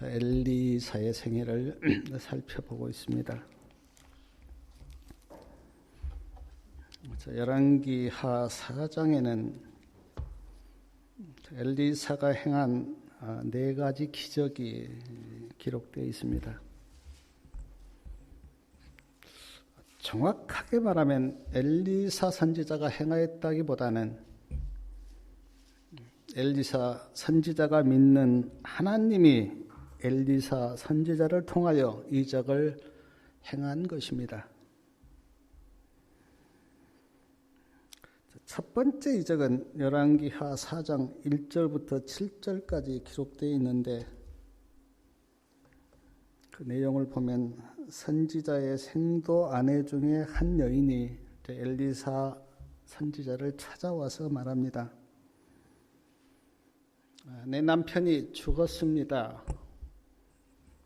엘리사의 생애를 살펴보고 있습니다. 열왕기하 4장에는 엘리사가 행한 4가지 기적이 기록되어 있습니다. 정확하게 말하면 엘리사 선지자가 행하였다기보다는 엘리사 선지자가 믿는 하나님이 엘리사 선지자를 통하여 이적을 행한 것입니다. 첫 번째 이적은 열왕기하 4장 1절부터 7절까지 기록되어 있는데, 그 내용을 보면 선지자의 생도 아내 중에 한 여인이 엘리사 선지자를 찾아와서 말합니다. 내 남편이 죽었습니다.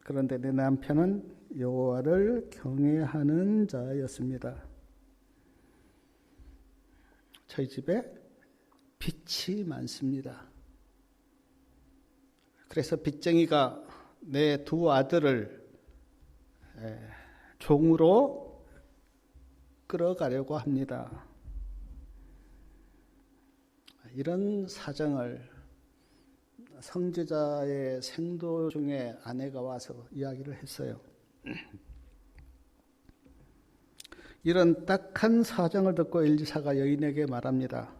그런데 내 남편은 여호와를 경외하는 자였습니다. 저희 집에 빚이 많습니다. 그래서 빚쟁이가 내 2 아들을 종으로 끌어가려고 합니다. 이런 사정을 선지자의 생도 중에 아내가 와서 이야기를 했어요. 이런 딱한 사정을 듣고 엘리사가 여인에게 말합니다.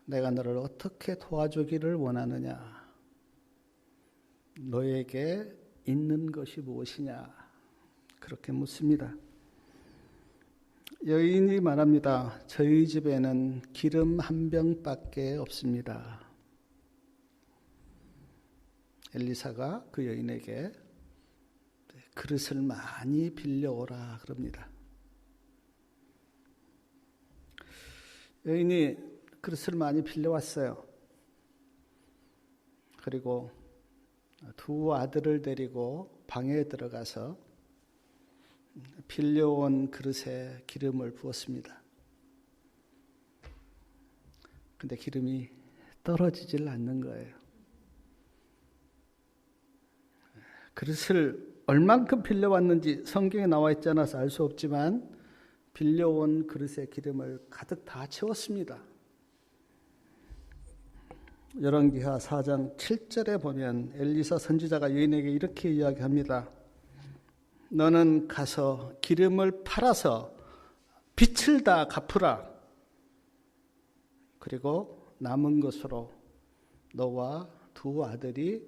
내가 너를 어떻게 도와주기를 원하느냐? 너에게 있는 것이 무엇이냐? 그렇게 묻습니다. 여인이 말합니다. 저희 집에는 기름 1병밖에 없습니다. 엘리사가 그 여인에게 그릇을 많이 빌려오라 그럽니다. 여인이 그릇을 많이 빌려왔어요. 그리고 2 아들을 데리고 방에 들어가서 빌려온 그릇에 기름을 부었습니다. 근데 기름이 떨어지질 않는 거예요. 그릇을 얼만큼 빌려왔는지 성경에 나와 있지 않아서 알 수 없지만 빌려온 그릇에 기름을 가득 다 채웠습니다. 열왕기하 4장 7절에 보면 엘리사 선지자가 여인에게 이렇게 이야기합니다. 너는 가서 기름을 팔아서 빚을 다 갚으라. 그리고 남은 것으로 너와 2 아들이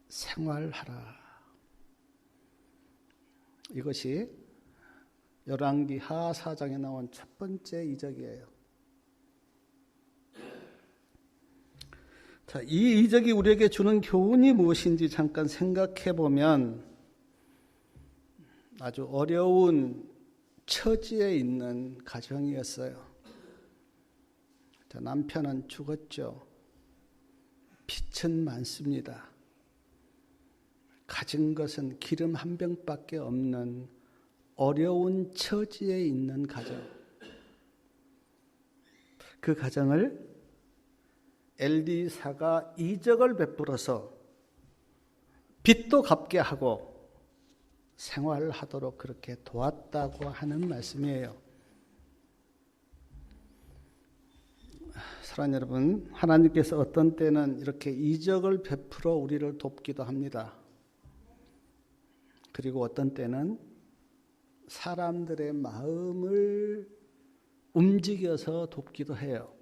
생활하라. 이것이 열왕기하 4장에 나온 첫 번째 이적이에요. 자, 이 이적이 우리에게 주는 교훈이 무엇인지 잠깐 생각해 보면 아주 어려운 처지에 있는 가정이었어요. 자, 남편은 죽었죠. 빚은 많습니다. 가진 것은 기름 1병밖에 없는 어려운 처지에 있는 가정. 그 가정을 엘리사가 이적을 베풀어서 빚도 갚게 하고 생활하도록 그렇게 도왔다고 하는 말씀이에요. 사랑하는 여러분, 하나님께서 어떤 때는 이렇게 이적을 베풀어 우리를 돕기도 합니다. 그리고 어떤 때는 사람들의 마음을 움직여서 돕기도 해요.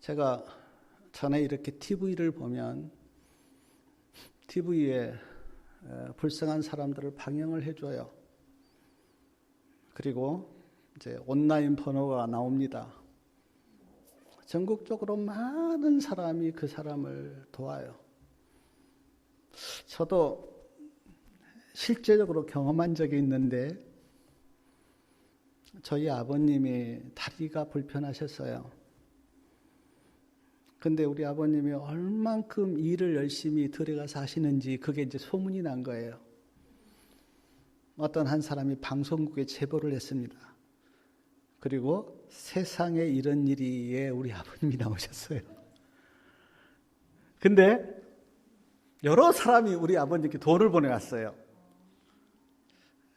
제가 전에 이렇게 TV를 보면 TV에 불쌍한 사람들을 방영을 해줘요. 그리고 이제 온라인 번호가 나옵니다. 전국적으로 많은 사람이 그 사람을 도와요. 저도 실제적으로 경험한 적이 있는데, 저희 아버님이 다리가 불편하셨어요. 근데 우리 아버님이 얼만큼 일을 열심히 들어가서 하시는지 그게 이제 소문이 난 거예요. 어떤 한 사람이 방송국에 제보를 했습니다. 그리고 세상에 이런 일이에 우리 아버님이 나오셨어요. 근데 여러 사람이 우리 아버님께 돈을 보내왔어요.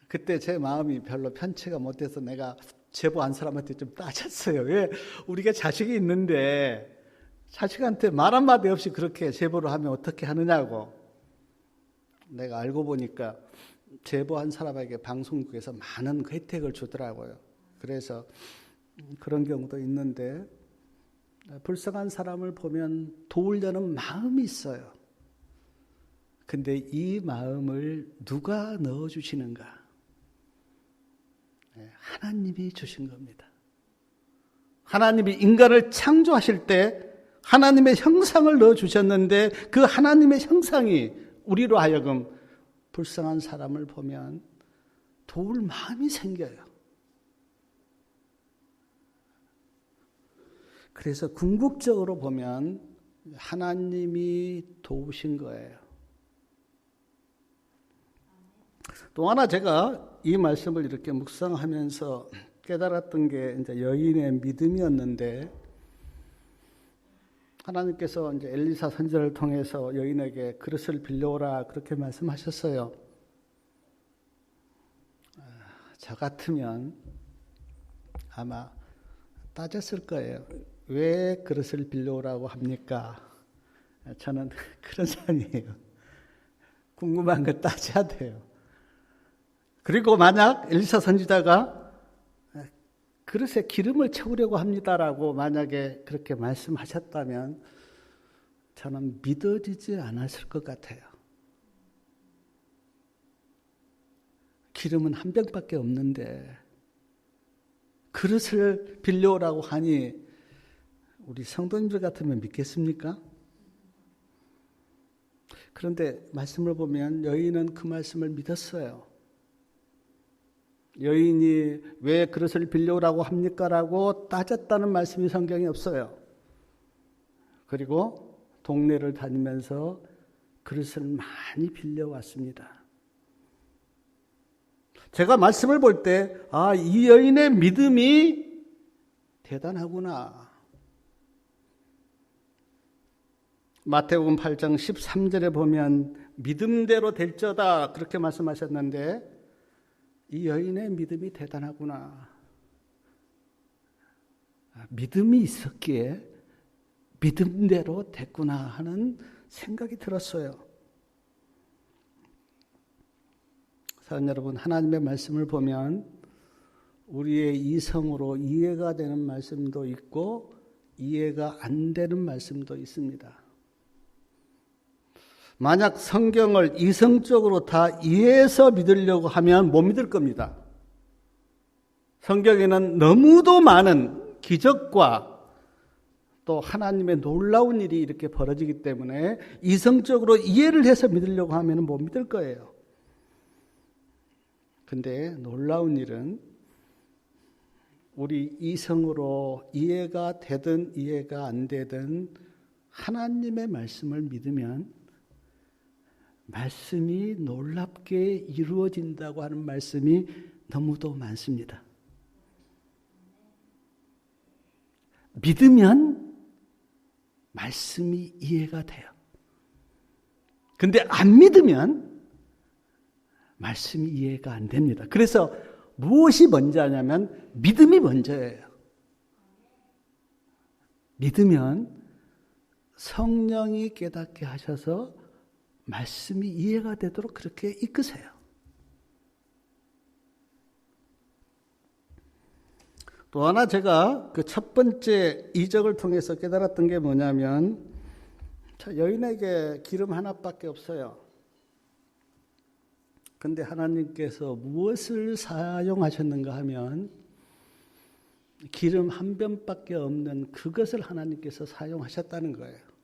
그때 제 마음이 별로 편치가 못해서 내가 제보 한 사람한테 좀 따졌어요. 왜 우리가 자식이 있는데 자식한테 말 한마디 없이 그렇게 제보를 하면 어떻게 하느냐고. 내가 알고 보니까 제보한 사람에게 방송국에서 많은 혜택을 주더라고요. 그래서 그런 경우도 있는데 불쌍한 사람을 보면 도우려는 마음이 있어요. 근데 이 마음을 누가 넣어주시는가? 하나님이 주신 겁니다. 하나님이 인간을 창조하실 때 하나님의 형상을 넣어주셨는데 그 하나님의 형상이 우리로 하여금 불쌍한 사람을 보면 도울 마음이 생겨요. 그래서 궁극적으로 보면 하나님이 도우신 거예요. 또 하나 제가 이 말씀을 이렇게 묵상하면서 깨달았던 게 이제 여인의 믿음이었는데, 하나님께서 이제 엘리사 선지자를 통해서 여인에게 그릇을 빌려오라 그렇게 말씀하셨어요. 저 같으면 아마 따졌을 거예요. 왜 그릇을 빌려오라고 합니까? 저는 그런 사람이에요. 궁금한 거 따져야 돼요. 그리고 만약 엘리사 선지자가 그릇에 기름을 채우려고 합니다라고 만약에 그렇게 말씀하셨다면 저는 믿어지지 않았을 것 같아요. 기름은 한 병밖에 없는데 그릇을 빌려오라고 하니 우리 성도님들 같으면 믿겠습니까? 그런데 말씀을 보면 여인은 그 말씀을 믿었어요. 여인이 왜 그릇을 빌려오라고 합니까? 라고 따졌다는 말씀이 성경에 없어요. 그리고 동네를 다니면서 그릇을 많이 빌려왔습니다. 제가 말씀을 볼 때, 이 여인의 믿음이 대단하구나. 마태복음 8장 13절에 보면 믿음대로 될저다 그렇게 말씀하셨는데, 이 여인의 믿음이 대단하구나. 믿음이 있었기에 믿음대로 됐구나 하는 생각이 들었어요. 사랑하는 여러분, 하나님의 말씀을 보면 우리의 이성으로 이해가 되는 말씀도 있고 이해가 안 되는 말씀도 있습니다. 만약 성경을 이성적으로 다 이해해서 믿으려고 하면 못 믿을 겁니다. 성경에는 너무도 많은 기적과 또 하나님의 놀라운 일이 이렇게 벌어지기 때문에 이성적으로 이해를 해서 믿으려고 하면 못 믿을 거예요. 근데 놀라운 일은 우리 이성으로 이해가 되든 이해가 안 되든 하나님의 말씀을 믿으면 말씀이 놀랍게 이루어진다고 하는 말씀이 너무도 많습니다. 믿으면 말씀이 이해가 돼요. 근데 안 믿으면 말씀이 이해가 안 됩니다. 그래서 무엇이 먼저냐면 믿음이 먼저예요. 믿으면 성령이 깨닫게 하셔서 말씀이 이해가 되도록 그렇게 이끄세요. 또 하나 제가 그 첫 번째 이적을 통해서 깨달았던 게 뭐냐면, 여인에게 기름 하나밖에 없어요. 근데 하나님께서 무엇을 사용하셨는가 하면 기름 한 병밖에 없는 그것을 하나님께서 사용하셨다는 거예요.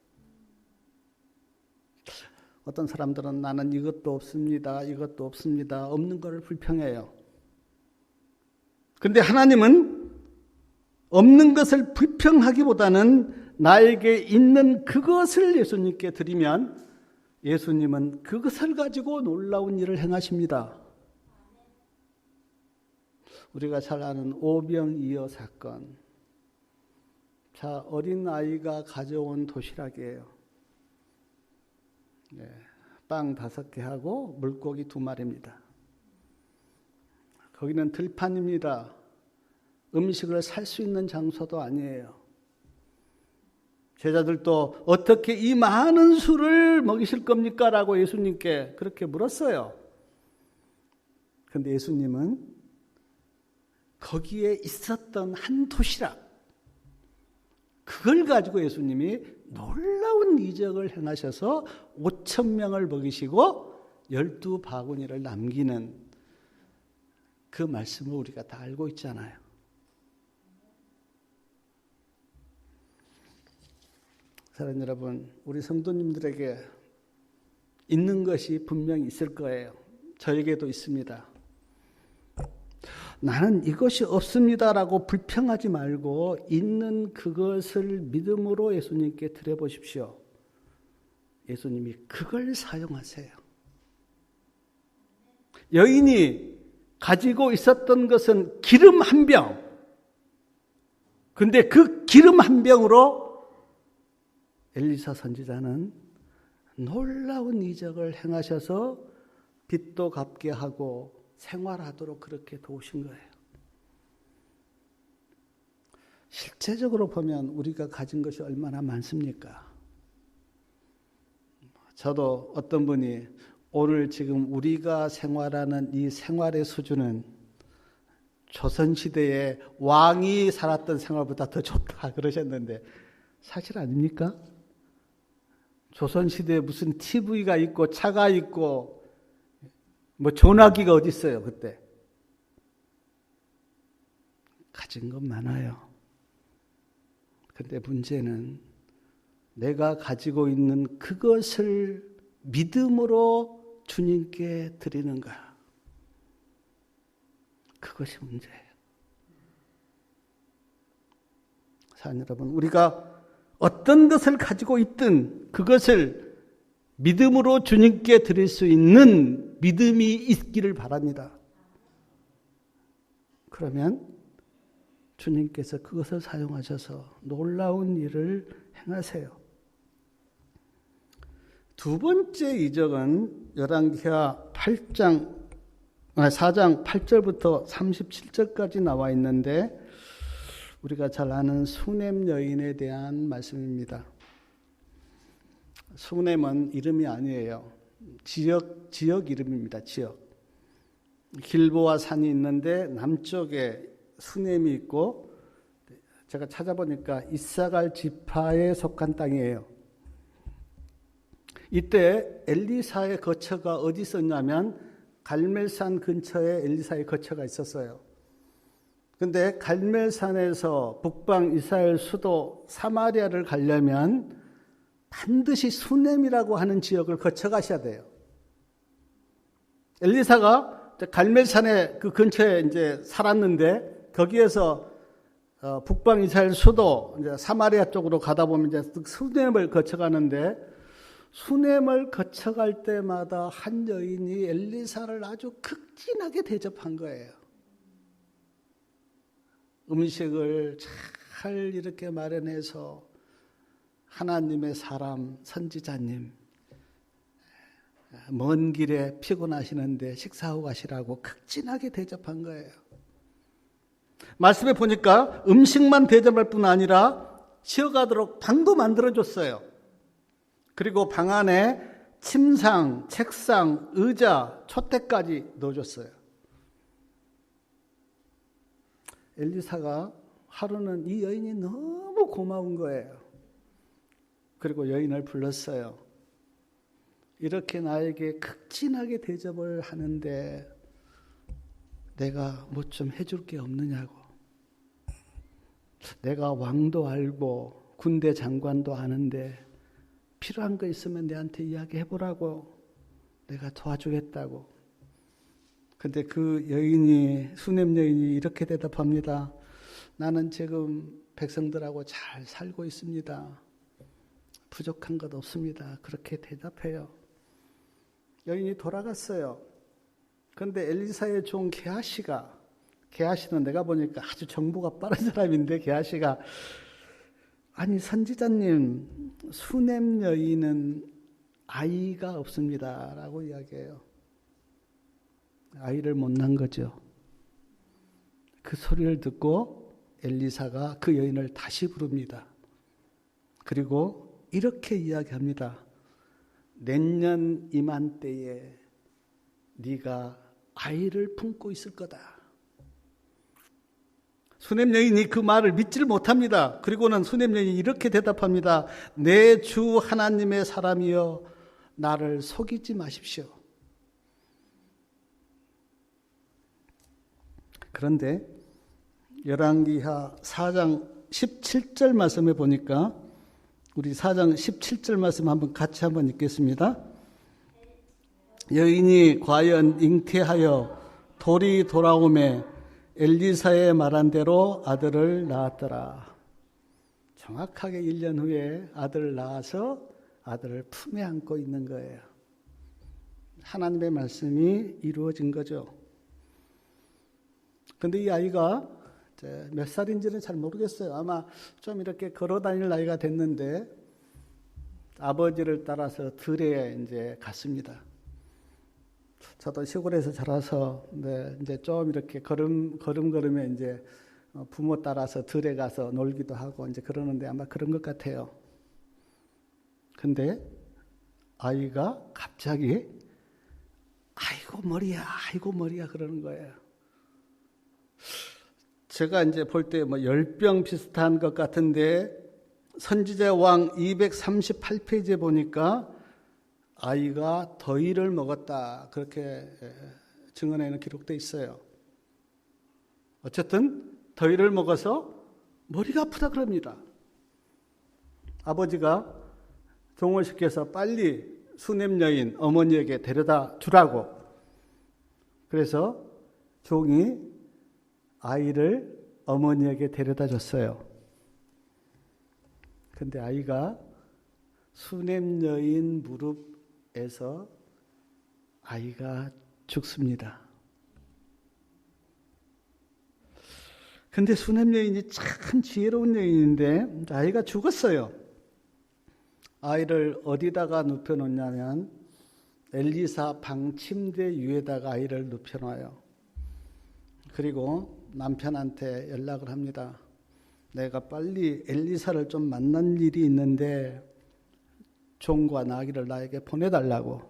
어떤 사람들은 나는 이것도 없습니다. 이것도 없습니다. 없는 것을 불평해요. 근데 하나님은 없는 것을 불평하기보다는 나에게 있는 그것을 예수님께 드리면 예수님은 그것을 가지고 놀라운 일을 행하십니다. 우리가 잘 아는 오병이어 사건. 자, 어린 아이가 가져온 도시락이에요. 빵 5개하고 물고기 2마리입니다. 거기는 들판입니다. 음식을 살 수 있는 장소도 아니에요. 제자들도 어떻게 이 많은 수를 먹이실 겁니까? 라고 예수님께 그렇게 물었어요. 그런데 예수님은 거기에 있었던 한 도시락, 그걸 가지고 예수님이 놀라운 이적을 행하셔서 5,000명을 먹이시고 12바구니를 남기는 그 말씀을 우리가 다 알고 있잖아요. 사랑하는 여러분, 우리 성도님들에게 있는 것이 분명히 있을 거예요. 저에게도 있습니다. 나는 이것이 없습니다라고 불평하지 말고 있는 그것을 믿음으로 예수님께 드려보십시오. 예수님이 그걸 사용하세요. 여인이 가지고 있었던 것은 기름 한 병. 근데 그 기름 한 병으로 엘리사 선지자는 놀라운 이적을 행하셔서 빚도 갚게 하고 생활하도록 그렇게 도우신 거예요. 실제적으로 보면 우리가 가진 것이 얼마나 많습니까? 저도 어떤 분이 오늘 지금 우리가 생활하는 이 생활의 수준은 조선시대의 왕이 살았던 생활보다 더 좋다 그러셨는데 사실 아닙니까? 조선시대에 무슨 TV가 있고 차가 있고 뭐 전화기가 어디 있어요 그때. 가진 건 많아요. 근데 문제는 내가 가지고 있는 그것을 믿음으로 주님께 드리는가. 그것이 문제예요. 사랑하는 여러분, 우리가 어떤 것을 가지고 있든 그것을 믿음으로 주님께 드릴 수 있는 믿음이 있기를 바랍니다. 그러면 주님께서 그것을 사용하셔서 놀라운 일을 행하세요. 두 번째 이적은 열왕기하 4장 8절부터 37절까지 나와 있는데 우리가 잘 아는 수넴 여인에 대한 말씀입니다. 수넴은 이름이 아니에요. 지역 이름입니다. 지역. 길보아 산이 있는데 남쪽에 수넴이 있고 제가 찾아보니까 이사갈 지파에 속한 땅이에요. 이때 엘리사의 거처가 어디 있었냐면 갈멜산 근처에 엘리사의 거처가 있었어요. 근데 갈멜산에서 북방 이스라엘 수도 사마리아를 가려면 반드시 수넴이라고 하는 지역을 거쳐가셔야 돼요. 엘리사가 갈멜산의 그 근처에 이제 살았는데 거기에서 북방 이스라엘 수도 이제 사마리아 쪽으로 가다 보면 이제 수넴을 거쳐가는데 수넴을 거쳐갈 때마다 한 여인이 엘리사를 아주 극진하게 대접한 거예요. 음식을 잘 이렇게 마련해서 하나님의 사람 선지자님 먼 길에 피곤하시는데 식사하고 가시라고 극진하게 대접한 거예요. 말씀에 보니까 음식만 대접할 뿐 아니라 쉬어가도록 방도 만들어줬어요. 그리고 방 안에 침상, 책상, 의자, 촛대까지 넣어줬어요. 엘리사가 하루는 이 여인이 너무 고마운 거예요. 그리고 여인을 불렀어요. 이렇게 나에게 극진하게 대접을 하는데 내가 뭐 좀 해줄 게 없느냐고. 내가 왕도 알고 군대 장관도 아는데 필요한 거 있으면 내한테 이야기해보라고. 내가 도와주겠다고. 근데 그 여인이, 수넴 여인이 이렇게 대답합니다. 나는 지금 백성들하고 잘 살고 있습니다. 부족한 것 없습니다. 그렇게 대답해요. 여인이 돌아갔어요. 그런데 엘리사의 종 게하시는 내가 보니까 아주 정보가 빠른 사람인데 게하시가 아니 선지자님 수넴 여인은 아이가 없습니다 라고 이야기해요. 아이를 못 낳은 거죠. 그 소리를 듣고 엘리사가 그 여인을 다시 부릅니다. 그리고 이렇게 이야기합니다. 내년 이맘때에 네가 아이를 품고 있을 거다. 수냄 여인이 그 말을 믿지를 못합니다. 그리고는 수냄 여인이 이렇게 대답합니다. 내 주 하나님의 사람이여 나를 속이지 마십시오. 그런데 열왕기하 4장 17절 말씀에 보니까 우리 4장 17절 말씀 같이 한번 읽겠습니다. 여인이 과연 잉태하여 돌이 돌아오매 엘리사의 말한 대로 아들을 낳았더라. 정확하게 1년 후에 아들을 낳아서 아들을 품에 안고 있는 거예요. 하나님의 말씀이 이루어진 거죠. 근데 이 아이가 몇 살인지는 잘 모르겠어요. 아마 좀 이렇게 걸어 다닐 나이가 됐는데 아버지를 따라서 들에 이제 갔습니다. 저도 시골에서 자라서 이제 좀 이렇게 걸음걸음에 이제 부모 따라서 들에 가서 놀기도 하고 이제 그러는데 아마 그런 것 같아요. 근데 아이가 갑자기 아이고 머리야 그러는 거예요. 제가 이제 볼 때 뭐 열병 비슷한 것 같은데 선지자 왕 238페이지에 보니까 아이가 더위를 먹었다 그렇게 증언에는 기록되어 있어요. 어쨌든 더위를 먹어서 머리가 아프다 그럽니다. 아버지가 종을 시켜서 빨리 수냄 여인 어머니에게 데려다 주라고. 그래서 종이 아이를 어머니에게 데려다 줬어요. 근데 아이가 수냄 여인 무릎에서 아이가 죽습니다. 근데 수냄 여인이 참 지혜로운 여인인데 아이가 죽었어요. 아이를 어디다가 눕혀놓냐면 엘리사 방 침대 위에다가 아이를 눕혀놔요. 그리고 남편한테 연락을 합니다. 내가 빨리 엘리사를 좀 만난 일이 있는데 종과 나귀를 나에게 보내달라고.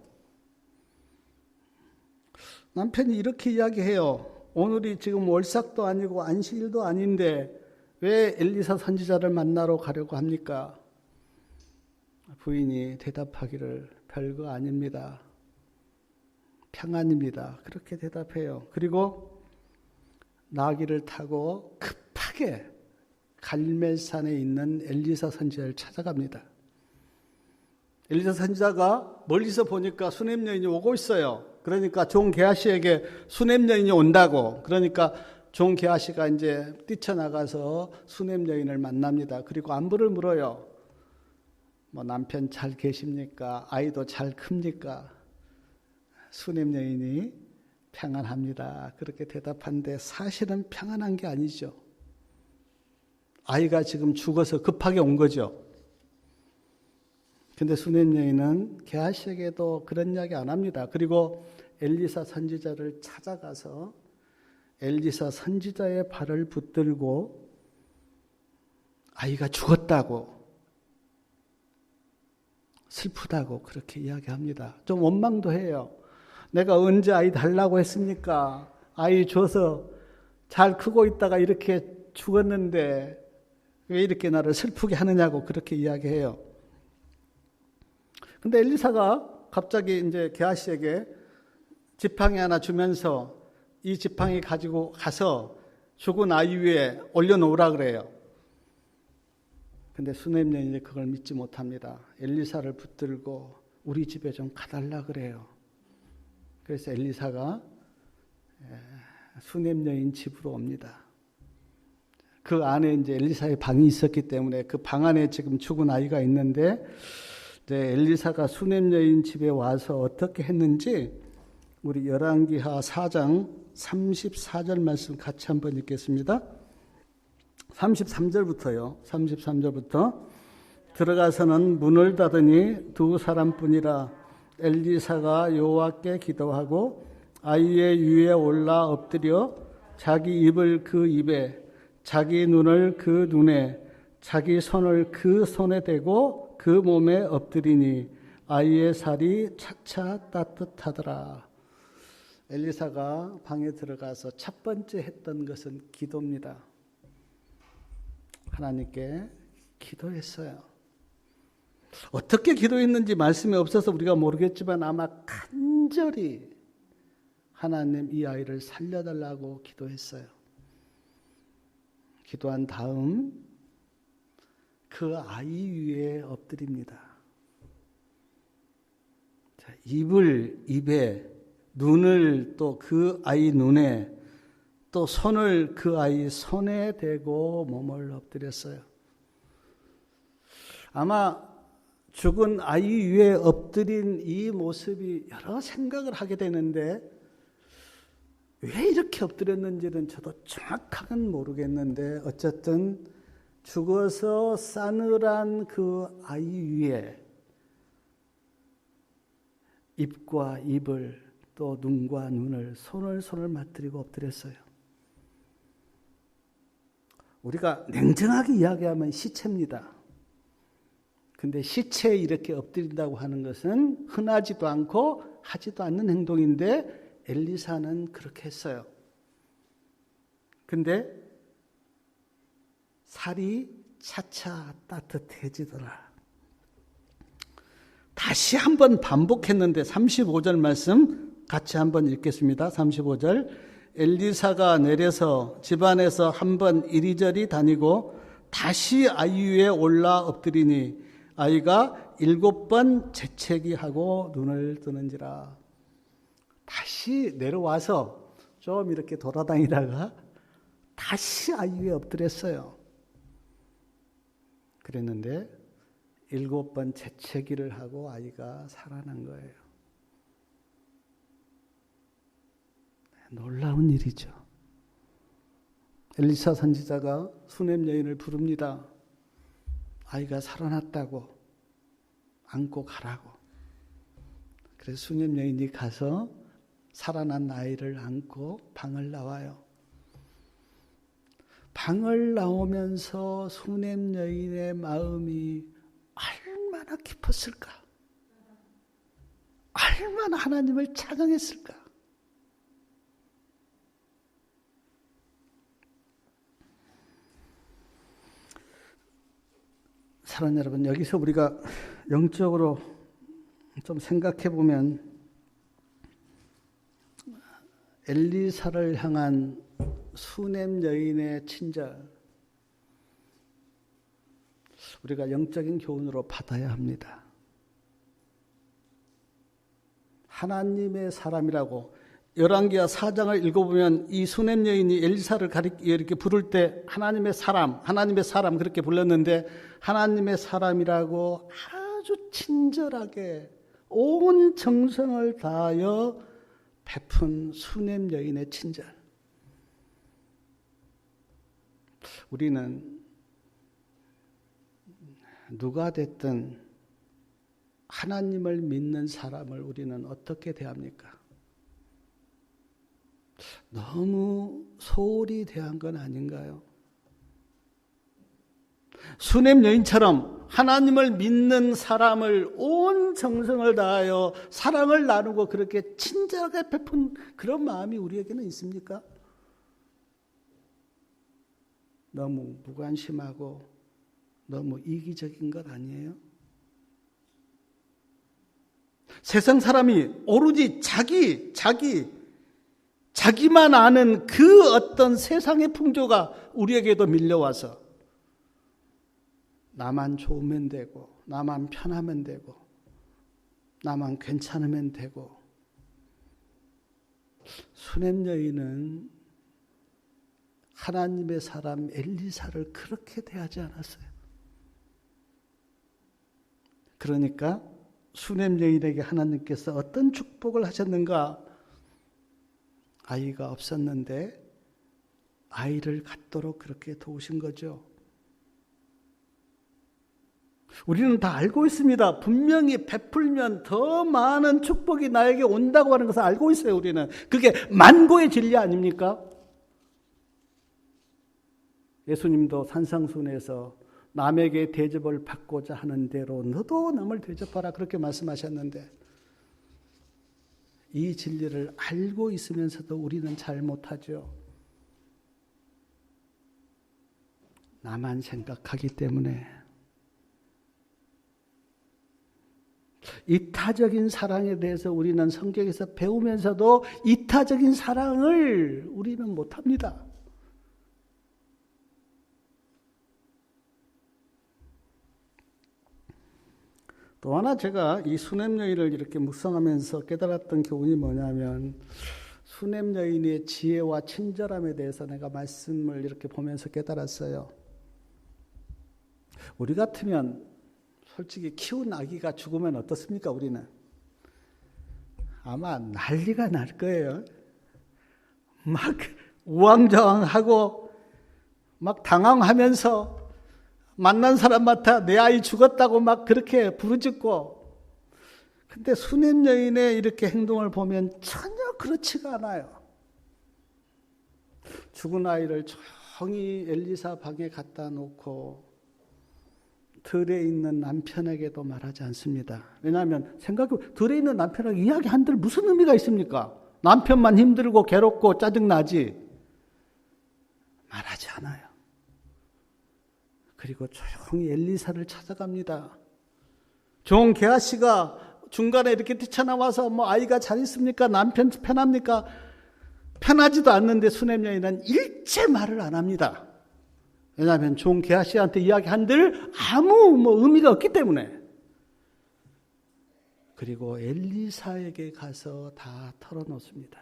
남편이 이렇게 이야기해요. 오늘이 지금 월삭도 아니고 안식일도 아닌데 왜 엘리사 선지자를 만나러 가려고 합니까? 부인이 대답하기를 별거 아닙니다. 평안입니다. 그렇게 대답해요. 그리고 나귀를 타고 급하게 갈멜산에 있는 엘리사 선지자를 찾아갑니다. 엘리사 선지자가 멀리서 보니까 수냄 여인이 오고 있어요. 그러니까 종 게하시에게 수냄 여인이 온다고. 그러니까 종 게하시가 이제 뛰쳐나가서 수냄 여인을 만납니다. 그리고 안부를 물어요. 뭐 남편 잘 계십니까? 아이도 잘 큽니까? 수냄 여인이 평안합니다. 그렇게 대답하는데 사실은 평안한 게 아니죠. 아이가 지금 죽어서 급하게 온 거죠. 근데 수냄 여인은 게하시에게도 그런 이야기 안 합니다. 그리고 엘리사 선지자를 찾아가서 엘리사 선지자의 발을 붙들고 아이가 죽었다고 슬프다고 그렇게 이야기합니다. 좀 원망도 해요. 내가 언제 아이 달라고 했습니까? 아이 줘서 잘 크고 있다가 이렇게 죽었는데 왜 이렇게 나를 슬프게 하느냐고 그렇게 이야기해요. 근데 엘리사가 갑자기 이제 게하시에게 지팡이 하나 주면서 이 지팡이 가지고 가서 죽은 아이 위에 올려놓으라 그래요. 근데 수냄 여인이 그걸 믿지 못합니다. 엘리사를 붙들고 우리 집에 좀 가달라 그래요. 그래서 엘리사가 수냄 여인 집으로 옵니다. 그 안에 이제 엘리사의 방이 있었기 때문에 그 방 안에 지금 죽은 아이가 있는데 이제 엘리사가 수냄 여인 집에 와서 어떻게 했는지 우리 열왕기하 4장 34절 말씀 같이 한번 읽겠습니다. 33절부터요. 33절부터 들어가서는 문을 닫으니 두 사람뿐이라. 엘리사가 여호와께 기도하고 아이의 위에 올라 엎드려 자기 입을 그 입에, 자기 눈을 그 눈에, 자기 손을 그 손에 대고 그 몸에 엎드리니 아이의 살이 차차 따뜻하더라. 엘리사가 방에 들어가서 첫 번째 했던 것은 기도입니다. 하나님께 기도했어요. 어떻게 기도했는지 말씀이 없어서 우리가 모르겠지만 아마 간절히 하나님 이 아이를 살려달라고 기도했어요. 기도한 다음 그 아이 위에 엎드립니다. 자, 입을 입에, 눈을 또 그 아이 눈에, 또 손을 그 아이 손에 대고 몸을 엎드렸어요. 아마 죽은 아이 위에 엎드린 이 모습이 여러 생각을 하게 되는데 왜 이렇게 엎드렸는지는 저도 정확하게는 모르겠는데 어쨌든 죽어서 싸늘한 그 아이 위에 입과 입을 또 눈과 눈을 손을 맞들이고 엎드렸어요. 우리가 냉정하게 이야기하면 시체입니다. 근데 시체에 이렇게 엎드린다고 하는 것은 흔하지도 않고 하지도 않는 행동인데 엘리사는 그렇게 했어요. 근데 살이 차차 따뜻해지더라. 다시 한번 반복했는데 35절 말씀 같이 한번 읽겠습니다. 35절. 엘리사가 내려서 집안에서 한번 이리저리 다니고 다시 아이 위에 올라 엎드리니 아이가 7번 재채기하고 눈을 뜨는지라. 다시 내려와서 좀 이렇게 돌아다니다가 다시 아이 위에 엎드렸어요. 그랬는데 7번 재채기를 하고 아이가 살아난 거예요. 놀라운 일이죠. 엘리사 선지자가 수넴 여인을 부릅니다. 아이가 살아났다고 안고 가라고. 그래서 수넴 여인이 가서 살아난 아이를 안고 방을 나와요. 방을 나오면서 수넴 여인의 마음이 얼마나 깊었을까? 얼마나 하나님을 찬양했을까? 사랑하는 여러분, 여기서 우리가 영적으로 좀 생각해 보면 엘리사를 향한 수넴 여인의 친절, 우리가 영적인 교훈으로 받아야 합니다. 하나님의 사람이라고 열왕기하 4장을 읽어보면 이 수넴 여인이 엘리사를 이렇게 부를 때 하나님의 사람 그렇게 불렀는데 하나님의 사람이라고 아주 친절하게 온 정성을 다하여 베푼 수넴 여인의 친절. 우리는 누가 됐든 하나님을 믿는 사람을 우리는 어떻게 대합니까? 너무 소홀히 대한 건 아닌가요? 수넴 여인처럼 하나님을 믿는 사람을 온 정성을 다하여 사랑을 나누고 그렇게 친절하게 베푼 그런 마음이 우리에게는 있습니까? 너무 무관심하고 너무 이기적인 것 아니에요? 세상 사람이 오로지 자기만 아는 그 어떤 세상의 풍조가 우리에게도 밀려와서 나만 좋으면 되고 나만 편하면 되고 나만 괜찮으면 되고. 수넴 여인은 하나님의 사람 엘리사를 그렇게 대하지 않았어요. 그러니까 수넴 여인에게 하나님께서 어떤 축복을 하셨는가? 아이가 없었는데 아이를 갖도록 그렇게 도우신 거죠. 우리는 다 알고 있습니다. 분명히 베풀면 더 많은 축복이 나에게 온다고 하는 것을 알고 있어요. 우리는. 그게 만고의 진리 아닙니까? 예수님도 산상순에서 남에게 대접을 받고자 하는 대로 너도 남을 대접하라 그렇게 말씀하셨는데, 이 진리를 알고 있으면서도 우리는 잘 못하죠. 나만 생각하기 때문에. 이타적인 사랑에 대해서 우리는 성경에서 배우면서도 이타적인 사랑을 우리는 못합니다. 또 하나 제가 이 수냄 여인을 이렇게 묵상하면서 깨달았던 교훈이 뭐냐면, 수냄 여인의 지혜와 친절함에 대해서 내가 말씀을 이렇게 보면서 깨달았어요. 우리 같으면 솔직히 키운 아기가 죽으면 어떻습니까? 우리는 아마 난리가 날 거예요. 막 우왕좌왕하고 막 당황하면서 만난 사람마다 내 아이 죽었다고 막 그렇게 부르짖고. 근데 수냄 여인의 이렇게 행동을 보면 전혀 그렇지가 않아요. 죽은 아이를 조용히 엘리사 방에 갖다 놓고 들에 있는 남편에게도 말하지 않습니다. 왜냐하면 생각해보면 들에 있는 남편에게 이야기한들 무슨 의미가 있습니까? 남편만 힘들고 괴롭고 짜증나지. 말하지 않아요. 그리고 조용히 엘리사를 찾아갑니다. 종 게하시가 중간에 이렇게 뛰쳐나와서 뭐 아이가 잘 있습니까? 남편 편합니까? 편하지도 않는데 수냄 여인은 일체 말을 안 합니다. 왜냐하면 종 게하시한테 이야기한들 아무 의미가 없기 때문에. 그리고 엘리사에게 가서 다 털어놓습니다.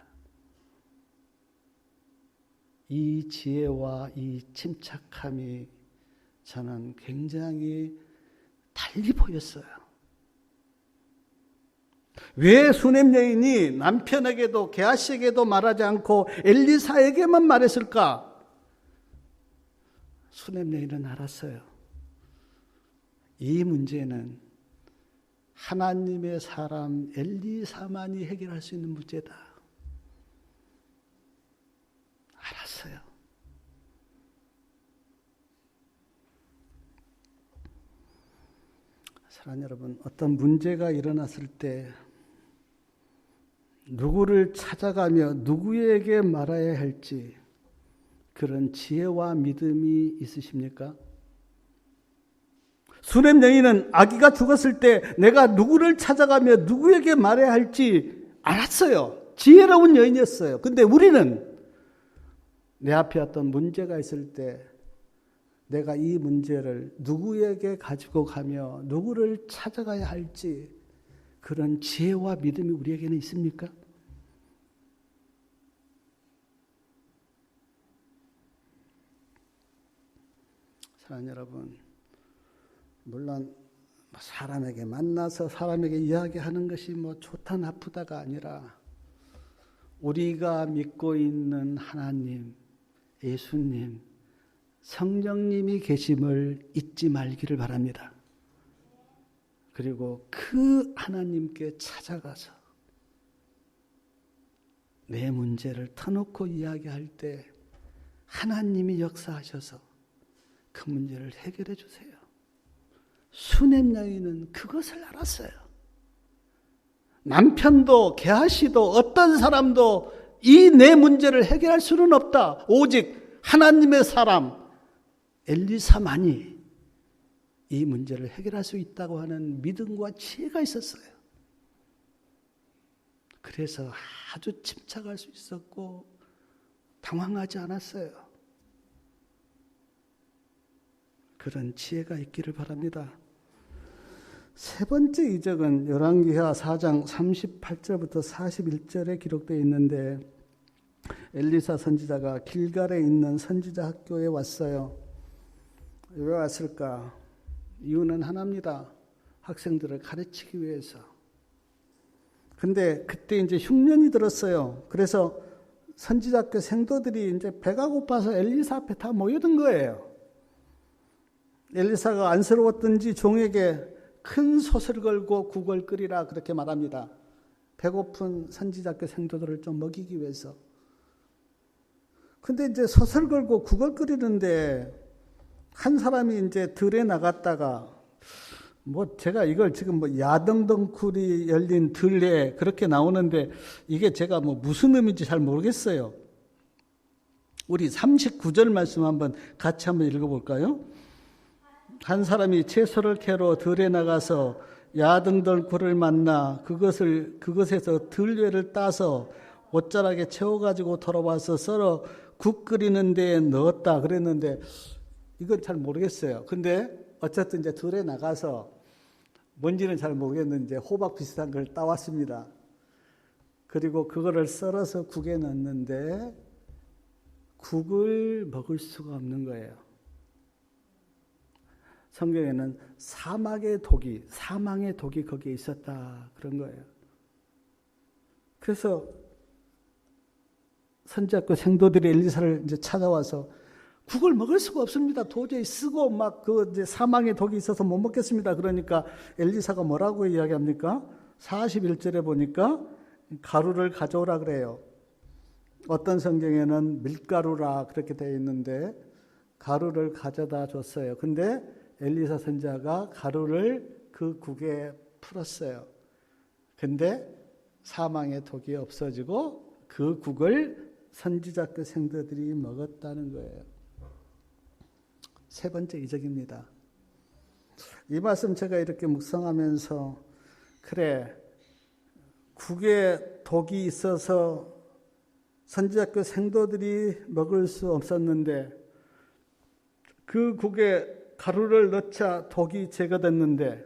이 지혜와 이 침착함이 저는 굉장히 달리 보였어요. 왜 수냄 여인이 남편에게도 게하시에게도 말하지 않고 엘리사에게만 말했을까? 수냄 여인은 알았어요. 이 문제는 하나님의 사람 엘리사만이 해결할 수 있는 문제다. 알았어요. 사랑하는 여러분, 어떤 문제가 일어났을 때 누구를 찾아가며 누구에게 말해야 할지 그런 지혜와 믿음이 있으십니까? 수냄 여인은 아기가 죽었을 때 내가 누구를 찾아가며 누구에게 말해야 할지 알았어요. 지혜로운 여인이었어요. 근데 우리는 내 앞에 어떤 문제가 있을 때 내가 이 문제를 누구에게 가지고 가며 누구를 찾아가야 할지 그런 지혜와 믿음이 우리에게는 있습니까? 사랑하는 여러분, 물론 사람에게 만나서 사람에게 이야기하는 것이 좋다 나쁘다가 아니라 우리가 믿고 있는 하나님, 예수님, 성령님이 계심을 잊지 말기를 바랍니다. 그리고 그 하나님께 찾아가서 내 문제를 터놓고 이야기할 때 하나님이 역사하셔서 그 문제를 해결해 주세요. 수냄 여인은 그것을 알았어요. 남편도 게하시도 어떤 사람도 이 내 문제를 해결할 수는 없다. 오직 하나님의 사람 엘리사만이 이 문제를 해결할 수 있다고 하는 믿음과 지혜가 있었어요. 그래서 아주 침착할 수 있었고 당황하지 않았어요. 그런 지혜가 있기를 바랍니다. 세 번째 이적은 열왕기하 4장 38절부터 41절에 기록되어 있는데, 엘리사 선지자가 길갈에 있는 선지자 학교에 왔어요. 왜 왔을까? 이유는 하나입니다. 학생들을 가르치기 위해서. 근데 그때 이제 흉년이 들었어요. 그래서 선지자학교 생도들이 이제 배가 고파서 엘리사 앞에 다 모여든 거예요. 엘리사가 안쓰러웠던지 종에게 큰 솥을 걸고 국을 끓이라 그렇게 말합니다. 배고픈 선지자교 생도들을 좀 먹이기 위해서. 근데 이제 솥을 걸고 국을 끓이는데 한 사람이 이제 들에 나갔다가 제가 이걸 지금 야등등굴이 열린 들에 그렇게 나오는데 이게 제가 무슨 의미인지 잘 모르겠어요. 우리 39절 말씀 같이 한번 읽어볼까요? 한 사람이 채소를 캐러 들에 나가서 야등등굴을 만나 그것에서 들외를 따서 옷자락에 채워가지고 돌아와서 썰어 국 끓이는 데에 넣었다 그랬는데 이건 잘 모르겠어요. 근데 어쨌든 이제 들에 나가서 뭔지는 잘 모르겠는데 호박 비슷한 걸 따왔습니다. 그리고 그거를 썰어서 국에 넣는데 국을 먹을 수가 없는 거예요. 성경에는 사망의 독이 거기에 있었다 그런 거예요. 그래서 선지자교 생도들이 엘리사를 이제 찾아와서 국을 먹을 수가 없습니다. 도저히 쓰고 이제 사망의 독이 있어서 못 먹겠습니다. 그러니까 엘리사가 뭐라고 이야기합니까? 41절에 보니까 가루를 가져오라 그래요. 어떤 성경에는 밀가루라 그렇게 되어 있는데 가루를 가져다 줬어요. 근데 엘리사 선지자가 가루를 그 국에 풀었어요. 근데 사망의 독이 없어지고 그 국을 선지자교 생도들이 먹었다는 거예요. 세 번째 이적입니다. 이 말씀 제가 이렇게 묵상하면서 그래 국에 독이 있어서 선지자교 생도들이 먹을 수 없었는데 그 국에 가루를 넣자 독이 제거됐는데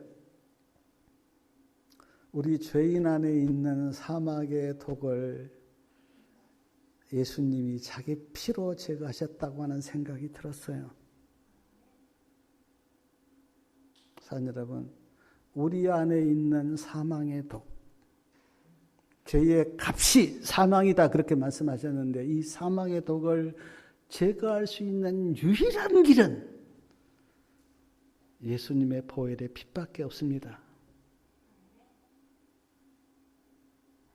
우리 죄인 안에 있는 사막의 독을 예수님이 자기 피로 제거하셨다고 하는 생각이 들었어요. 사랑 여러분, 우리 안에 있는 사망의 독, 죄의 값이 사망이다 그렇게 말씀하셨는데 이 사망의 독을 제거할 수 있는 유일한 길은 예수님의 보혈의 피밖에 없습니다.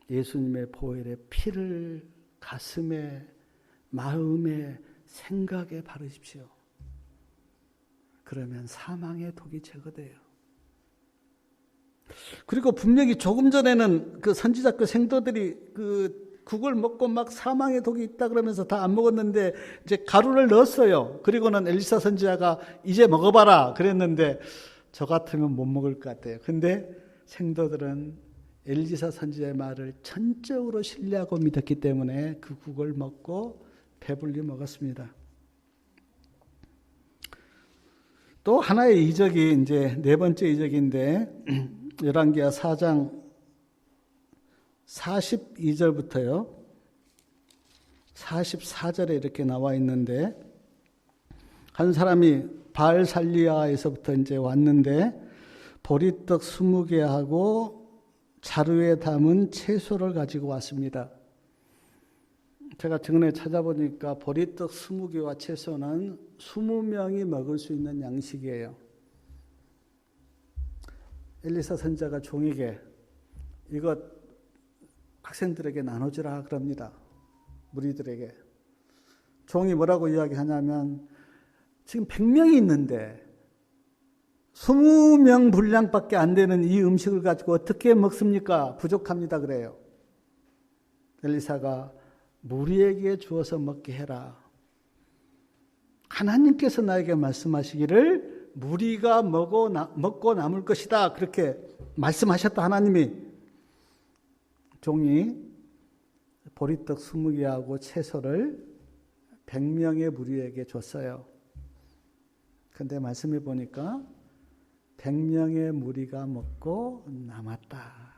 예수님의 보혈의 피를 가슴에, 마음에, 생각에 바르십시오. 그러면 사망의 독이 제거돼요. 그리고 분명히 조금 전에는 그 선지자교 생도들이 그 국을 먹고 막 사망의 독이 있다 그러면서 다 안 먹었는데 이제 가루를 넣었어요. 그리고는 엘리사 선지자가 이제 먹어봐라 그랬는데 저 같으면 못 먹을 것 같아요. 근데 생도들은 엘리사 선지자의 말을 전적으로 신뢰하고 믿었기 때문에 그 국을 먹고 배불리 먹었습니다. 또 하나의 이적이 이제 네 번째 이적인데 열왕기하 4장 42절부터요 44절에 이렇게 나와 있는데 한 사람이 바알살리아에서부터 이제 왔는데 보리떡 20개 하고 자루에 담은 채소를 가지고 왔습니다. 제가 전에 찾아보니까 보리떡 20개와 채소는 20명이 먹을 수 있는 양식이에요. 엘리사 선지자가 종에게 이것 학생들에게 나눠주라 그럽니다. 무리들에게. 종이 뭐라고 이야기하냐면 지금 100명이 있는데 20명 분량밖에 안 되는 이 음식을 가지고 어떻게 먹습니까? 부족합니다 그래요. 엘리사가 무리에게 주어서 먹게 해라. 하나님께서 나에게 말씀하시기를 무리가 먹고 남을 것이다. 그렇게 말씀하셨다 하나님이. 종이 보리떡 20개하고 채소를 100명의 무리에게 줬어요. 그런데 말씀해 보니까 100명의 무리가 먹고 남았다.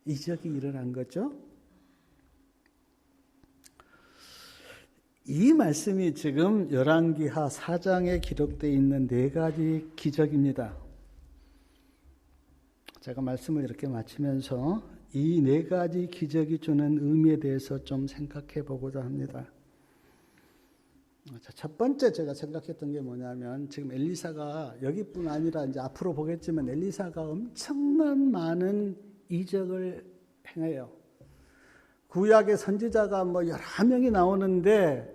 이적이 일어난 거죠. 이 말씀이 지금 열왕기하 4장에 기록되어 있는 네 가지 기적입니다. 제가 말씀을 이렇게 마치면서 이 네 가지 기적이 주는 의미에 대해서 좀 생각해 보고자 합니다. 자, 첫 번째 제가 생각했던 게 뭐냐면 지금 엘리사가 여기뿐 아니라 이제 앞으로 보겠지만 엘리사가 엄청난 많은 이적을 행해요. 구약의 선지자가 뭐 여러 명이 나오는데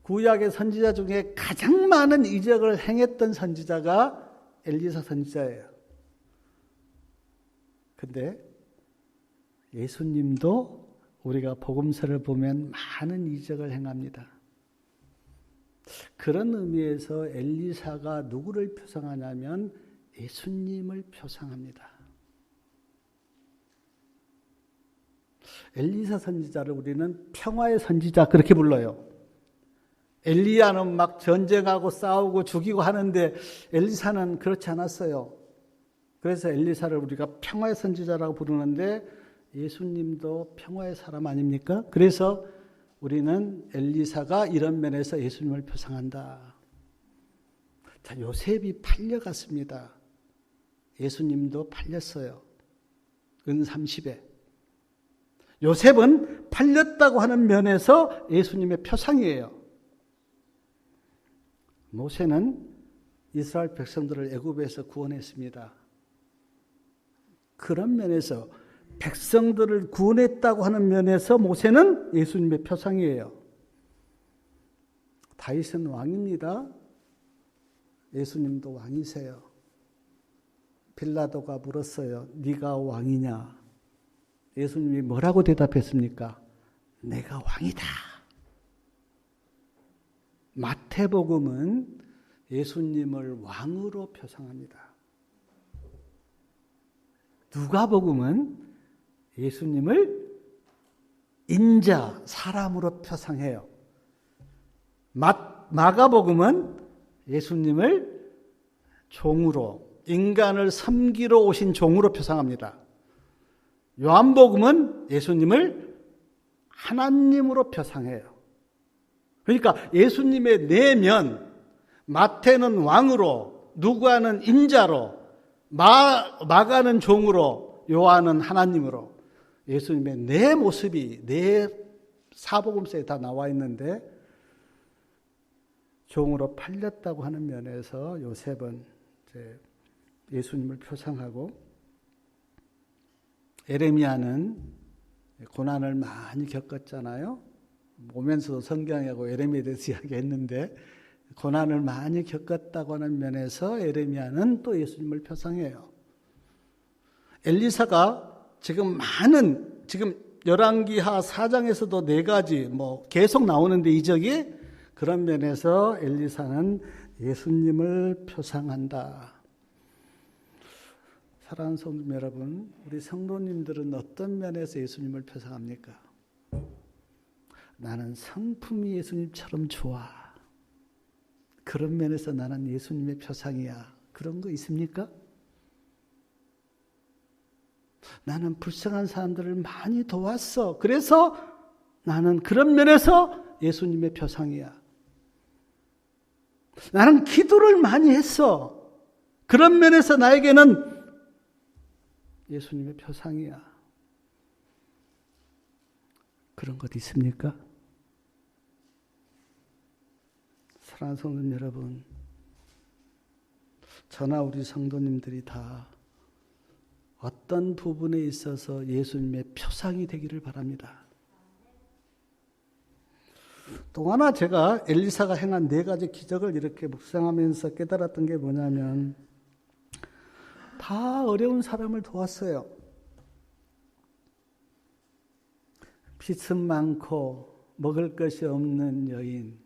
구약의 선지자 중에 가장 많은 이적을 행했던 선지자가 엘리사 선지자예요. 근데 예수님도 우리가 복음서를 보면 많은 이적을 행합니다. 그런 의미에서 엘리사가 누구를 표상하냐면 예수님을 표상합니다. 엘리사 선지자를 우리는 평화의 선지자 그렇게 불러요. 엘리야는 막 전쟁하고 싸우고 죽이고 하는데 엘리사는 그렇지 않았어요. 그래서 엘리사를 우리가 평화의 선지자라고 부르는데 예수님도 평화의 사람 아닙니까? 그래서 우리는 엘리사가 이런 면에서 예수님을 표상한다. 자, 요셉이 팔려갔습니다. 예수님도 팔렸어요. 은 30에. 요셉은 팔렸다고 하는 면에서 예수님의 표상이에요. 모세는 이스라엘 백성들을 애굽에서 구원했습니다. 그런 면에서 백성들을 구원했다고 하는 면에서 모세는 예수님의 표상이에요. 다윗은 왕입니다. 예수님도 왕이세요. 빌라도가 물었어요. 네가 왕이냐? 예수님이 뭐라고 대답했습니까? 내가 왕이다. 마태복음은 예수님을 왕으로 표상합니다. 누가복음은 예수님을 인자, 사람으로 표상해요. 마가복음은 예수님을 종으로, 인간을 섬기러 오신 종으로 표상합니다. 요한복음은 예수님을 하나님으로 표상해요. 그러니까 예수님의 내면, 마태는 왕으로, 누가는 인자로, 마가는 종으로, 요한은 하나님으로 예수님의 내 모습이 내 사복음서에 다 나와 있는데 종으로 팔렸다고 하는 면에서 요셉은 이제 예수님을 표상하고 에레미야는 고난을 많이 겪었잖아요. 오면서도 성경하고 에레미야에 대해서 이야기했는데 고난을 많이 겪었다고 하는 면에서 에레미야는 또 예수님을 표상해요. 엘리사가 지금 열왕기하 4장에서도 4가지 계속 나오는데 이적이 그런 면에서 엘리사는 예수님을 표상한다. 사랑하는 성도 여러분, 우리 성도님들은 어떤 면에서 예수님을 표상합니까? 나는 성품이 예수님처럼 좋아. 그런 면에서 나는 예수님의 표상이야. 그런 거 있습니까? 나는 불쌍한 사람들을 많이 도왔어. 그래서 나는 그런 면에서 예수님의 표상이야. 나는 기도를 많이 했어. 그런 면에서 나에게는 예수님의 표상이야. 그런 것 있습니까? 사랑하는 성도 여러분, 저나 우리 성도님들이 다 어떤 부분에 있어서 예수님의 표상이 되기를 바랍니다. 또 하나 제가 엘리사가 행한 4가지 기적을 이렇게 묵상하면서 깨달았던 게 뭐냐면 다 어려운 사람을 도왔어요. 빚은 많고 먹을 것이 없는 여인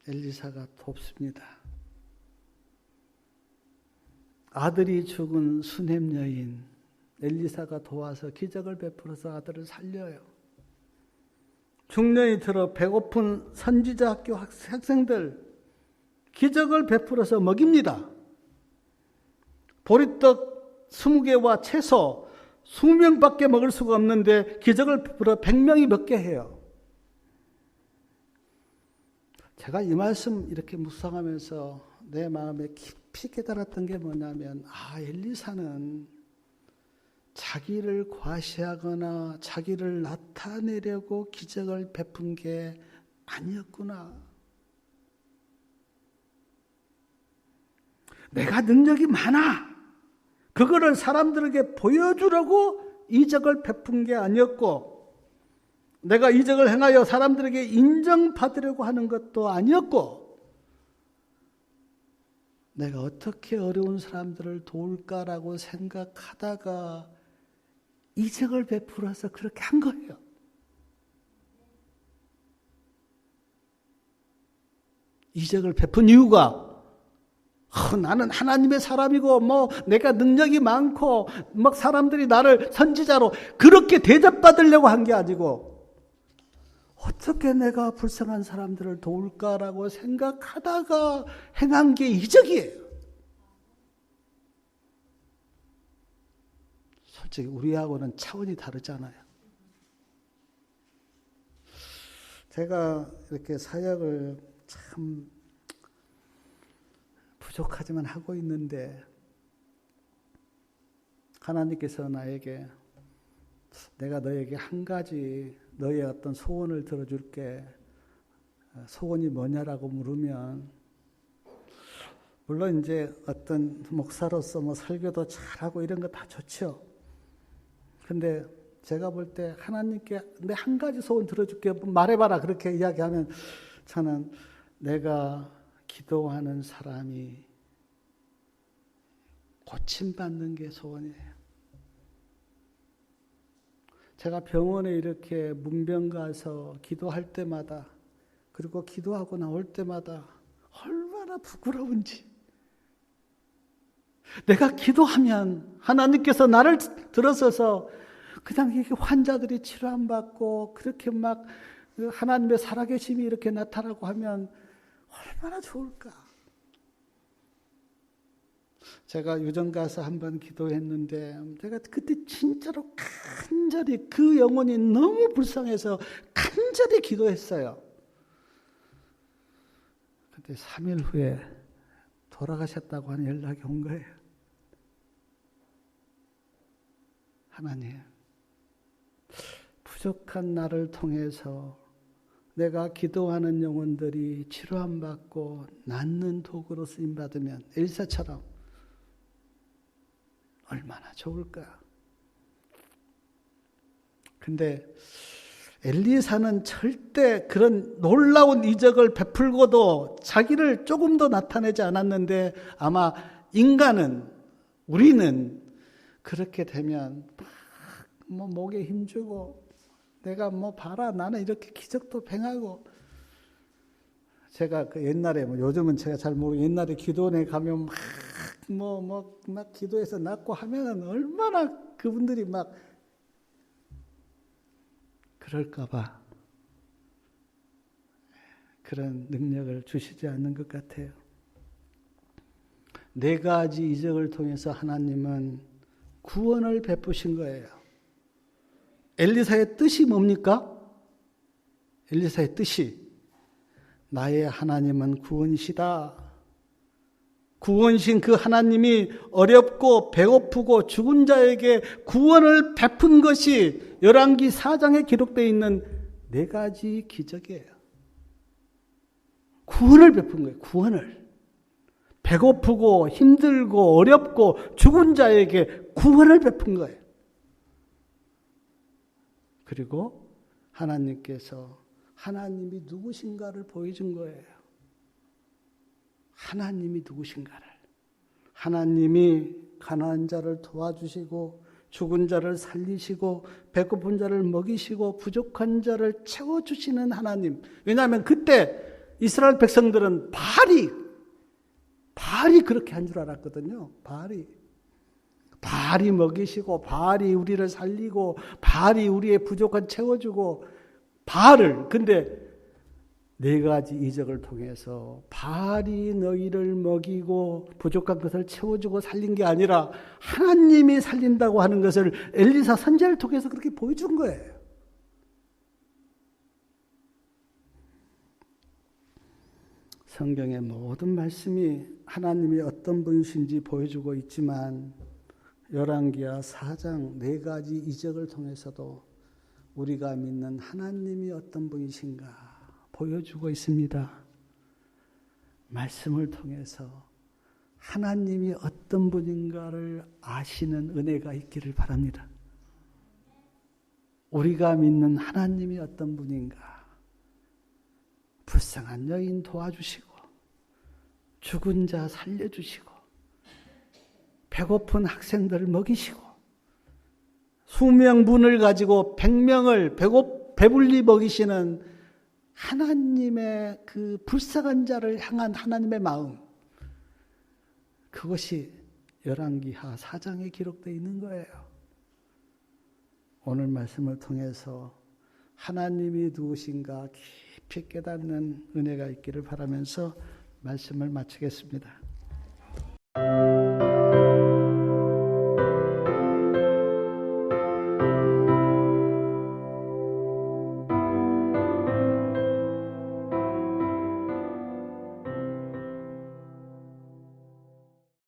엘리사가 돕습니다. 아들이 죽은 수넴 여인 엘리사가 도와서 기적을 베풀어서 아들을 살려요. 중년이 들어 배고픈 선지자 학교 학생들 기적을 베풀어서 먹입니다. 보리떡 20개와 채소 20명밖에 먹을 수가 없는데 기적을 베풀어 100명이 먹게 해요. 제가 이 말씀 이렇게 묵상하면서 내 마음에 깊이 깨달았던 게 뭐냐면 엘리사는 자기를 과시하거나 자기를 나타내려고 기적을 베푼 게 아니었구나. 내가 능력이 많아. 그거를 사람들에게 보여주려고 이적을 베푼 게 아니었고, 내가 이적을 행하여 사람들에게 인정받으려고 하는 것도 아니었고, 내가 어떻게 어려운 사람들을 도울까라고 생각하다가 이적을 베풀어서 그렇게 한 거예요. 이적을 베푼 이유가 나는 하나님의 사람이고 내가 능력이 많고 사람들이 나를 선지자로 그렇게 대접받으려고 한 게 아니고 어떻게 내가 불쌍한 사람들을 도울까라고 생각하다가 행한 게 이적이에요. 솔직히 우리하고는 차원이 다르잖아요. 제가 이렇게 사역을 참 부족하지만 하고 있는데 하나님께서 나에게 내가 너에게 한 가지 너의 어떤 소원을 들어줄게. 소원이 뭐냐라고 물으면 물론 이제 어떤 목사로서 설교도 잘하고 이런 거 다 좋죠. 근데 제가 볼 때 하나님께 내 한 가지 소원 들어줄게 말해봐라 그렇게 이야기하면 저는 내가 기도하는 사람이 고침받는 게 소원이에요. 제가 병원에 이렇게 문병 가서 기도할 때마다 그리고 기도하고 나올 때마다 얼마나 부끄러운지 내가 기도하면 하나님께서 나를 들어서서 그냥 이렇게 환자들이 치료 안 받고 그렇게 하나님의 살아계심이 이렇게 나타나고 하면 얼마나 좋을까. 제가 유전 가서 한번 기도했는데 제가 그때 진짜로 간절히 그 영혼이 너무 불쌍해서 간절히 기도했어요. 근데 3일 후에 돌아가셨다고 하는 연락이 온 거예요. 하나님, 부족한 나를 통해서 내가 기도하는 영혼들이 치료 안 받고 낫는 도구로 쓰임받으면 엘사처럼 얼마나 좋을까. 근데 엘리사는 절대 그런 놀라운 이적을 베풀고도 자기를 조금 더 나타내지 않았는데 아마 인간은 우리는 그렇게 되면 목에 힘주고 내가 봐라 나는 이렇게 기적도 행하고 제가 그 옛날에 요즘은 제가 잘 모르고 옛날에 기도원에 가면 막 기도해서 낫고 하면은 얼마나 그분들이 그럴까봐 그런 능력을 주시지 않는 것 같아요. 4가지 이적을 통해서 하나님은 구원을 베푸신 거예요. 엘리사의 뜻이 뭡니까? 엘리사의 뜻이 나의 하나님은 구원이시다. 구원이신 그 하나님이 어렵고 배고프고 죽은 자에게 구원을 베푼 것이 열왕기 4장에 기록되어 있는 4가지 기적이에요. 구원을 베푼 거예요. 구원을. 배고프고 힘들고 어렵고 죽은 자에게 구원을 베푼 거예요. 그리고 하나님께서 하나님이 누구신가를 보여준 거예요. 하나님이 누구신가를. 하나님이 가난한 자를 도와주시고 죽은 자를 살리시고 배고픈 자를 먹이시고 부족한 자를 채워주시는 하나님. 왜냐하면 그때 이스라엘 백성들은 바알이 그렇게 한 줄 알았거든요. 바알이 먹이시고 바알이 우리를 살리고 바알이 우리의 부족한 채워주고 근데 4가지 이적을 통해서 바알이 너희를 먹이고 부족한 것을 채워주고 살린 게 아니라 하나님이 살린다고 하는 것을 엘리사 선지자를 통해서 그렇게 보여준 거예요. 성경의 모든 말씀이 하나님이 어떤 분이신지 보여주고 있지만 열왕기하 4장 4가지 이적을 통해서도 우리가 믿는 하나님이 어떤 분이신가 보여주고 있습니다. 말씀을 통해서 하나님이 어떤 분인가를 아시는 은혜가 있기를 바랍니다. 우리가 믿는 하나님이 어떤 분인가, 불쌍한 여인 도와주시고 죽은 자 살려주시고 배고픈 학생들을 먹이시고 수명분을 가지고 100명을 배불리 먹이시는 하나님의 그 불쌍한 자를 향한 하나님의 마음, 그것이 열왕기하 4장에 기록되어 있는 거예요. 오늘 말씀을 통해서 하나님이 누구신가 깊이 깨닫는 은혜가 있기를 바라면서 말씀을 마치겠습니다.